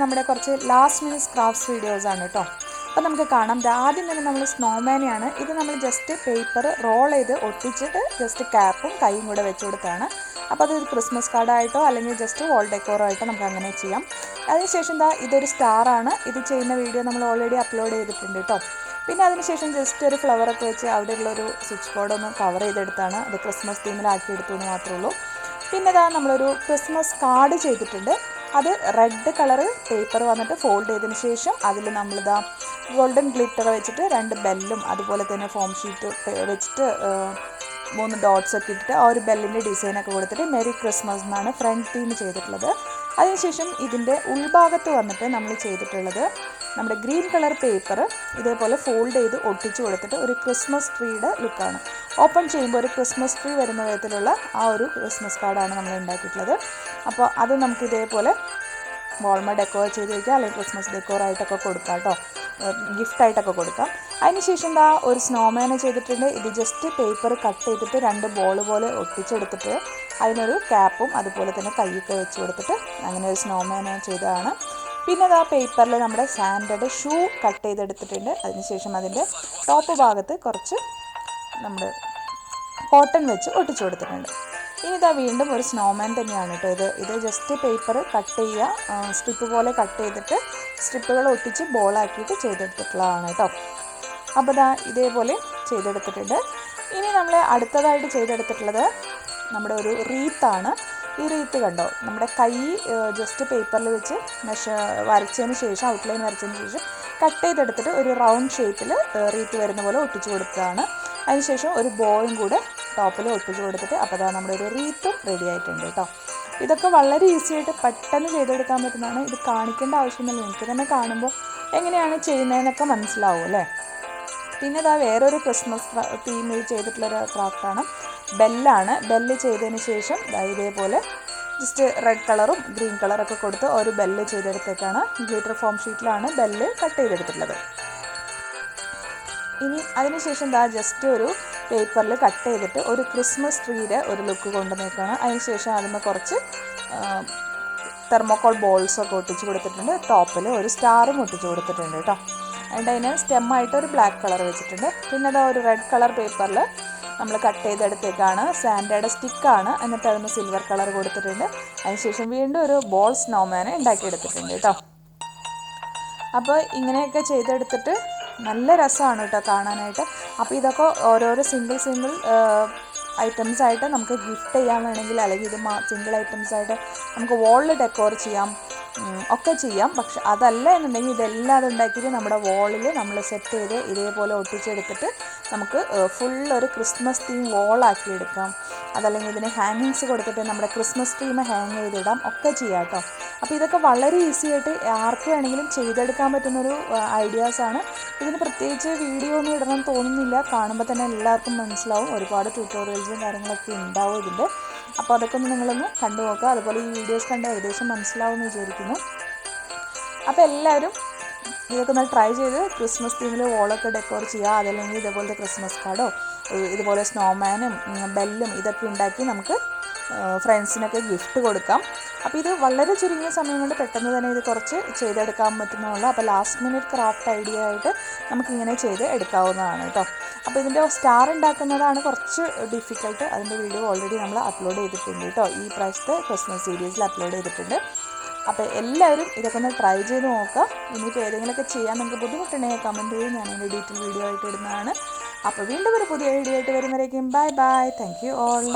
നമ്മുടെ കുറച്ച് last minute crafts വീഡിയോസാണ് കേട്ടോ. അപ്പോൾ നമുക്ക് കാണാം, ആദ്യം തന്നെ നമ്മൾ സ്നോമാനെയാണ്. ഇത് നമ്മൾ ജസ്റ്റ് പേപ്പർ റോൾ ചെയ്ത് ഒട്ടിച്ചിട്ട് ജസ്റ്റ് ക്യാപ്പും കൈയും കൂടെ വെച്ച് കൊടുത്താണ്. അപ്പോൾ അതൊരു ക്രിസ്മസ് കാർഡായിട്ടോ അല്ലെങ്കിൽ ജസ്റ്റ് വാൾ ഡെക്കോറോ ആയിട്ടോ നമുക്ക് അങ്ങനെ ചെയ്യാം. അതിനുശേഷം ഇതൊരു സ്റ്റാറാണ്. ഇത് ചെയ്യുന്ന വീഡിയോ നമ്മൾ ഓൾറെഡി അപ്ലോഡ് ചെയ്തിട്ടുണ്ട് കേട്ടോ. പിന്നെ അതിനുശേഷം ജസ്റ്റ് ഒരു ഫ്ലവറൊക്കെ വെച്ച് അവിടെയുള്ളൊരു സ്വിച്ച് ബോർഡൊന്ന് കവർ ചെയ്തെടുത്താണ്. അത് ക്രിസ്മസ് തീമിലാക്കി എടുത്തു എന്ന് മാത്രമേ ഉള്ളൂ. പിന്നെ നമ്മളൊരു ക്രിസ്മസ് കാർഡ് ചെയ്തിട്ടുണ്ട്. അത് റെഡ് കളർ പേപ്പർ വന്നിട്ട് ഫോൾഡ് ചെയ്തതിന് ശേഷം അതിൽ നമ്മളിതാ ഗോൾഡൻ ഗ്ലിറ്റർ വെച്ചിട്ട് 2 ബെല്ലും അതുപോലെ തന്നെ ഫോം ഷീറ്റ് വെച്ചിട്ട് 3 ഡോട്ട്സ് ഒക്കെ ഇട്ടിട്ട് ആ ഒരു ബെല്ലിൻ്റെ ഡിസൈനൊക്കെ കൊടുത്തിട്ട് മെറി ക്രിസ്മസ് എന്നാണ് ഫ്രണ്ട് തീം ചെയ്തിട്ടുള്ളത്. അതിനുശേഷം ഇതിൻ്റെ ഉൾഭാഗത്ത് വന്നിട്ട് നമ്മൾ ചെയ്തിട്ടുള്ളത് നമ്മുടെ ഗ്രീൻ കളർ പേപ്പർ ഇതേപോലെ ഫോൾഡ് ചെയ്ത് ഒട്ടിച്ച് കൊടുത്തിട്ട് ഒരു ക്രിസ്മസ് ട്രീയുടെ ലുക്കാണ്. ഓപ്പൺ ചെയ്യുമ്പോൾ ഒരു ക്രിസ്മസ് ട്രീ വരുന്ന വിധത്തിലുള്ള ആ ഒരു ക്രിസ്മസ് കാർഡാണ് നമ്മൾ ഉണ്ടാക്കിയിട്ടുള്ളത്. അപ്പോൾ അത് നമുക്ക് ഇതേപോലെ വാൾമ ഡെക്കോർ ചെയ്ത് വയ്ക്കാം, അല്ലെങ്കിൽ ക്രിസ്മസ് ഡെക്കോറായിട്ടൊക്കെ കൊടുക്കാം കേട്ടോ, ഗിഫ്റ്റായിട്ടൊക്കെ കൊടുക്കാം. അതിനുശേഷം ഒരു സ്നോമാനെ ചെയ്തിട്ടുണ്ട്. ഇത് ജസ്റ്റ് പേപ്പർ കട്ട് ചെയ്തിട്ട് 2 ബോൾ പോലെ ഒട്ടിച്ചെടുത്തിട്ട് അതിനൊരു ക്യാപ്പും അതുപോലെ തന്നെ കൈയൊക്കെ വെച്ച് കൊടുത്തിട്ട് അങ്ങനെ ഒരു സ്നോമാനെ ചെയ്തതാണ്. പിന്നെ പേപ്പറിൽ നമ്മുടെ സാൻഡയുടെ ഷൂ കട്ട് ചെയ്തെടുത്തിട്ടുണ്ട്. അതിനുശേഷം അതിൻ്റെ ടോപ്പ് ഭാഗത്ത് കുറച്ച് നമ്മുടെ കോട്ടൺ വെച്ച് ഒട്ടിച്ചു കൊടുത്തിട്ടുണ്ട്. ഇനി വീണ്ടും ഒരു സ്നോമാൻ തന്നെയാണ് കേട്ടോ. ഇത് ജസ്റ്റ് പേപ്പർ കട്ട് ചെയ്യുക, സ്ട്രിപ്പ് പോലെ കട്ട് ചെയ്തിട്ട് സ്ട്രിപ്പുകൾ ഒട്ടിച്ച് ബോളാക്കിയിട്ട് ചെയ്തെടുത്തിട്ടുള്ളതാണ് കേട്ടോ. അപ്പോൾ ഇതേപോലെ ചെയ്തെടുത്തിട്ടുണ്ട്. ഇനി നമ്മൾ അടുത്തതായിട്ട് ചെയ്തെടുത്തിട്ടുള്ളത് നമ്മുടെ ഒരു റീത്താണ്. ഈ റീത്ത് കണ്ടോ, നമ്മുടെ കൈ ജസ്റ്റ് പേപ്പറിൽ വെച്ച് വരച്ചതിന് ശേഷം ഔട്ട്ലൈൻ വരച്ചതിന് ശേഷം കട്ട് ചെയ്തെടുത്തിട്ട് ഒരു റൗണ്ട് ഷേപ്പിൽ റീത്ത് വരുന്ന പോലെ ഒട്ടിച്ച് കൊടുത്തതാണ്. അതിനുശേഷം ഒരു ബോയും കൂടെ ടോപ്പിൽ ഒട്ടിച്ച് കൊടുത്തിട്ട് അപ്പോൾ നമ്മുടെ ഒരു റീത്തും റെഡി ആയിട്ടുണ്ട് കേട്ടോ. ഇതൊക്കെ വളരെ ഈസി ആയിട്ട് പെട്ടെന്ന് ചെയ്തെടുക്കാൻ പറ്റുന്നതാണ്. ഇത് കാണിക്കേണ്ട ആവശ്യമൊന്നുമില്ല, എനിക്ക് തന്നെ കാണുമ്പോൾ എങ്ങനെയാണ് ചെയ്യുന്നതെന്നൊക്കെ മനസ്സിലാവും അല്ലേ. പിന്നെ വേറൊരു ക്രിസ്മസ് തീമിൽ ചെയ്തിട്ടുള്ളൊരു ക്രാഫ്റ്റാണ്. ബെല്ലാണ്. ബെല്ല് ചെയ്തതിന് ശേഷം ഇതേപോലെ ജസ്റ്റ് റെഡ് കളറും ഗ്രീൻ കളറൊക്കെ കൊടുത്ത് ഒരു ബെല്ല് ചെയ്തെടുത്തേക്കാണ്. ഗ്ലിറ്റർ ഫോം ഷീറ്റിലാണ് ബെല്ല് കട്ട് ചെയ്തെടുത്തിട്ടുള്ളത്. ഇനി അതിനുശേഷം ജസ്റ്റ് ഒരു പേപ്പറിൽ കട്ട് ചെയ്തിട്ട് ഒരു ക്രിസ്മസ് ട്രീയുടെ ഒരു ലുക്ക് കൊണ്ടുവന്നേക്കാണ്. അതിനുശേഷം അതിന് കുറച്ച് തെർമോക്കോൾ ബോൾസൊക്കെ ഒട്ടിച്ച് കൊടുത്തിട്ടുണ്ട്. ടോപ്പിൽ ഒരു സ്റ്റാറും ഒട്ടിച്ച് കൊടുത്തിട്ടുണ്ട് കേട്ടോ. അതിൻ്റെ അതിന് സ്റ്റെമ്മായിട്ട് ഒരു ബ്ലാക്ക് കളർ വെച്ചിട്ടുണ്ട്. പിന്നെ ഒരു റെഡ് കളർ പേപ്പറിൽ നമ്മൾ കട്ട് ചെയ്തെടുത്തേക്കാണ്. സാൻഡയുടെ സ്റ്റിക്കാണ്, എന്നിട്ട് അതിന് സിൽവർ കളർ കൊടുത്തിട്ടുണ്ട്. അതിനുശേഷം വീണ്ടും ഒരു ബോൾ സ്നോമാനെ ഉണ്ടാക്കിയെടുത്തിട്ടുണ്ട് കേട്ടോ. അപ്പോൾ ഇങ്ങനെയൊക്കെ ചെയ്തെടുത്തിട്ട് നല്ല രസമാണ് കേട്ടോ കാണാനായിട്ട്. അപ്പോൾ ഇതൊക്കെ ഓരോരോ സിംഗിൾ ഐറ്റംസായിട്ട് നമുക്ക് ഗിഫ്റ്റ് ചെയ്യാൻ വേണമെങ്കിൽ, അല്ലെങ്കിൽ ഇത് സിംഗിൾ ഐറ്റംസായിട്ട് നമുക്ക് വാളിൽ ഡെക്കോർ ചെയ്യാം, ഒക്കെ ചെയ്യാം. പക്ഷെ അതല്ല എന്നുണ്ടെങ്കിൽ ഇതെല്ലാം അതുണ്ടാക്കിയിട്ട് നമ്മുടെ വാളിൽ നമ്മൾ സെറ്റ് ചെയ്ത് ഇതേപോലെ ഒട്ടിച്ചെടുത്തിട്ട് നമുക്ക് ഫുള്ളൊരു ക്രിസ്മസ് തീം വാളാക്കി എടുക്കാം. അതല്ലെങ്കിൽ ഇതിന് ഹാങ്ങിങ്സ് കൊടുത്തിട്ട് നമ്മുടെ ക്രിസ്മസ് തീം ഹാങ് ചെയ്തിടാം, ഒക്കെ ചെയ്യാം കേട്ടോ. അപ്പോൾ ഇതൊക്കെ വളരെ ഈസി ആയിട്ട് ആർക്ക് വേണമെങ്കിലും ചെയ്തെടുക്കാൻ പറ്റുന്നൊരു ഐഡിയാസാണ്. ഇതിന് പ്രത്യേകിച്ച് വീഡിയോ ഒന്നും ഇടണം തോന്നുന്നില്ല, കാണുമ്പോൾ തന്നെ എല്ലാവർക്കും മനസ്സിലാവും. ഒരുപാട് ട്യൂട്ടോറിയൽസും കാര്യങ്ങളൊക്കെ ഉണ്ടാവും ഇതിൻ്റെ. അപ്പോൾ അതൊക്കെ നിങ്ങളൊന്ന് കണ്ടു നോക്കുക. അതുപോലെ ഈ വീഡിയോസ് കണ്ട് ഏകദേശം മനസ്സിലാവുമെന്ന് വിചാരിക്കുന്നു. അപ്പോൾ എല്ലാവരും ഇതൊക്കെ ഒന്ന് ട്രൈ ചെയ്ത് ക്രിസ്മസ് തീമിൽ വോളൊക്കെ ഡെക്കോർ ചെയ്യുക. അതല്ലെങ്കിൽ ഇതേപോലത്തെ ക്രിസ്മസ് കാർഡോ ഇതുപോലെ സ്നോമാനും ബെല്ലും ഇതൊക്കെ ഉണ്ടാക്കി നമുക്ക് ഫ്രണ്ട്സിനൊക്കെ ഗിഫ്റ്റ് കൊടുക്കാം. അപ്പോൾ ഇത് വളരെ ചുരുങ്ങിയ സമയം കൊണ്ട് പെട്ടെന്ന് തന്നെ ഇത് കുറച്ച് ചെയ്തെടുക്കാൻ പറ്റുന്നുള്ളൂ. അപ്പോൾ ലാസ്റ്റ് മിനിറ്റ് ക്രാഫ്റ്റ് ഐഡിയ ആയിട്ട് നമുക്കിങ്ങനെ ചെയ്ത് എടുക്കാവുന്നതാണ് കേട്ടോ. അപ്പോൾ ഇതിൻ്റെ സ്റ്റാർ ഉണ്ടാക്കുന്നതാണ് കുറച്ച് ഡിഫിക്കൽട്ട്. അതിൻ്റെ വീഡിയോ ഓൾറെഡി നമ്മൾ അപ്ലോഡ് ചെയ്തിട്ടുണ്ട് കേട്ടോ. ഈ പ്രാവശ്യത്തെ ക്രിസ്മസ് സീരീസിൽ അപ്ലോഡ് ചെയ്തിട്ടുണ്ട്. അപ്പോൾ എല്ലാവരും ഇതൊക്കെ ഒന്ന് ട്രൈ ചെയ്ത് നോക്കുക. ഇനിയിപ്പോൾ ഏതെങ്കിലുമൊക്കെ ചെയ്യാൻ നിങ്ങൾക്ക് ബുദ്ധിമുട്ടുണ്ടെങ്കിൽ കമൻറ്റ് ചെയ്യും, ഞാൻ അതിൻ്റെ ഡീറ്റെയിൽ വീഡിയോ ആയിട്ട് ഇടുന്നതാണ്. അപ്പോൾ വീണ്ടും ഒരു പുതിയ വീഡിയോ ആയിട്ട് വരുന്നവരേക്കും bye bye. Thank you all.